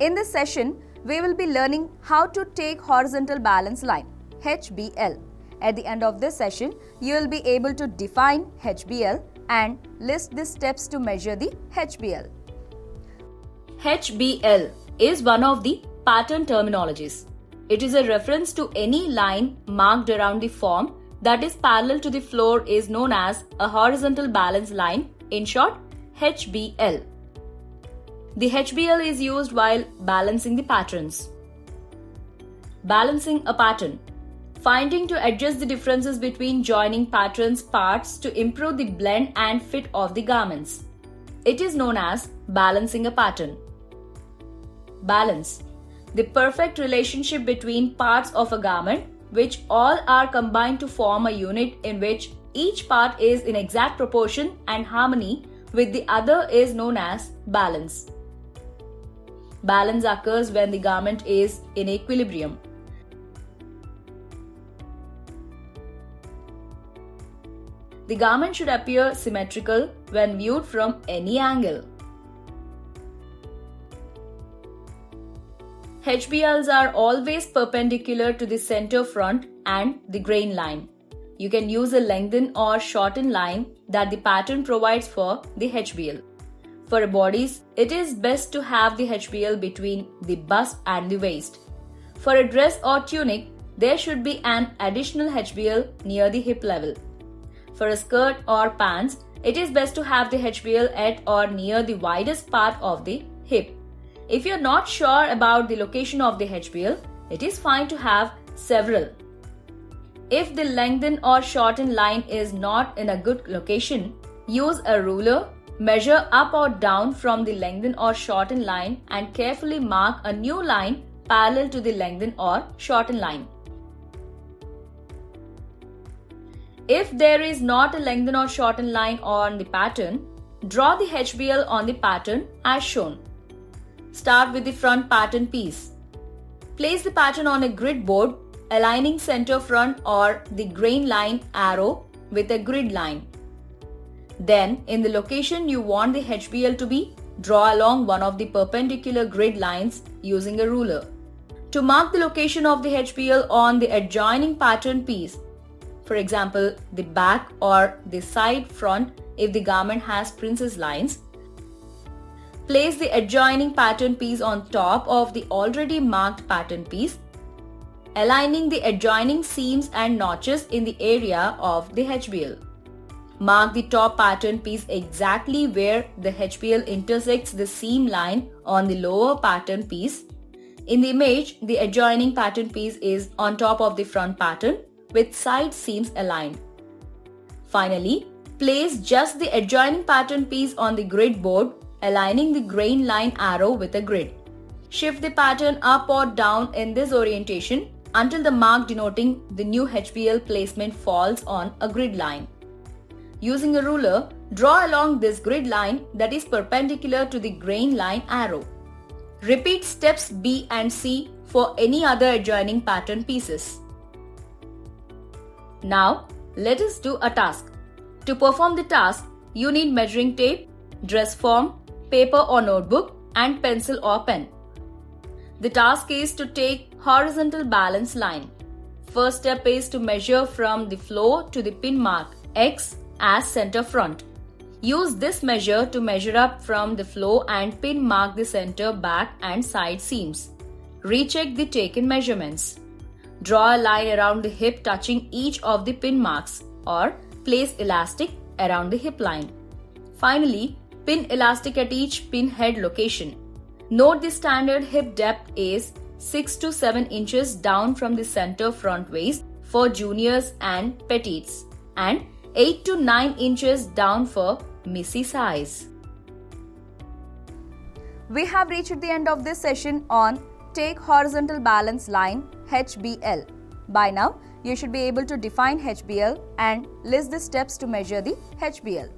In this session, we will be learning how to take horizontal balance line, HBL. At the end of this session, you will be able to define HBL and list the steps to measure the HBL. HBL is one of the pattern terminologies. It is a reference to any line marked around the form that is parallel to the floor is known as a horizontal balance line, in short HBL. The HBL is used while balancing the patterns. Balancing a pattern. Finding to adjust the differences between joining patterns parts to improve the blend and fit of the garments. It is known as balancing a pattern. Balance. The perfect relationship between parts of a garment which all are combined to form a unit in which each part is in exact proportion and harmony with the other is known as balance. Balance occurs when the garment is in equilibrium. The garment should appear symmetrical when viewed from any angle. HBLs are always perpendicular to the center front and the grain line. You can use a lengthen or shorten line that the pattern provides for the HBL. For bodies, it is best to have the HBL between the bust and the waist. For a dress or tunic, there should be an additional HBL near the hip level. For a skirt or pants, it is best to have the HBL at or near the widest part of the hip. If you are not sure about the location of the HBL, it is fine to have several. If the lengthen or shorten line is not in a good location, use a ruler, measure up or down from the lengthen or shorten line and carefully mark a new line parallel to the lengthen or shorten line. If there is not a lengthen or shorten line on the pattern, draw the HBL on the pattern as shown. Start with the front pattern piece. Place the pattern on a grid board, aligning center front or the grain line arrow with a grid line. Then, in the location you want the HBL to be, draw along one of the perpendicular grid lines using a ruler. To mark the location of the HBL on the adjoining pattern piece, for example, the back or the side front if the garment has princess lines, place the adjoining pattern piece on top of the already marked pattern piece, aligning the adjoining seams and notches in the area of the HBL. Mark the top pattern piece exactly where the HBL intersects the seam line on the lower pattern piece. In the image, the adjoining pattern piece is on top of the front pattern with side seams aligned. Finally, place just the adjoining pattern piece on the grid board, aligning the grain line arrow with a grid. Shift the pattern up or down in this orientation until the mark denoting the new HBL placement falls on a grid line. Using a ruler, draw along this grid line that is perpendicular to the grain line arrow. Repeat steps B and C for any other adjoining pattern pieces. Now, let us do a task. To perform the task, you need measuring tape, dress form, paper or notebook, and pencil or pen. The task is to take horizontal balance line. First step is to measure from the floor to the pin mark X as center front. Use this measure to measure up from the floor and pin mark the center, back and side seams. Recheck the taken measurements. Draw a line around the hip touching each of the pin marks or place elastic around the hip line. Finally, pin elastic at each pin head location. Note the standard hip depth is 6 to 7 inches down from the center front waist for juniors and petites and 8 to 9 inches down for missy size. We have reached the end of this session on Take Horizontal Balance Line HBL. By now, you should be able to define HBL and list the steps to measure the HBL.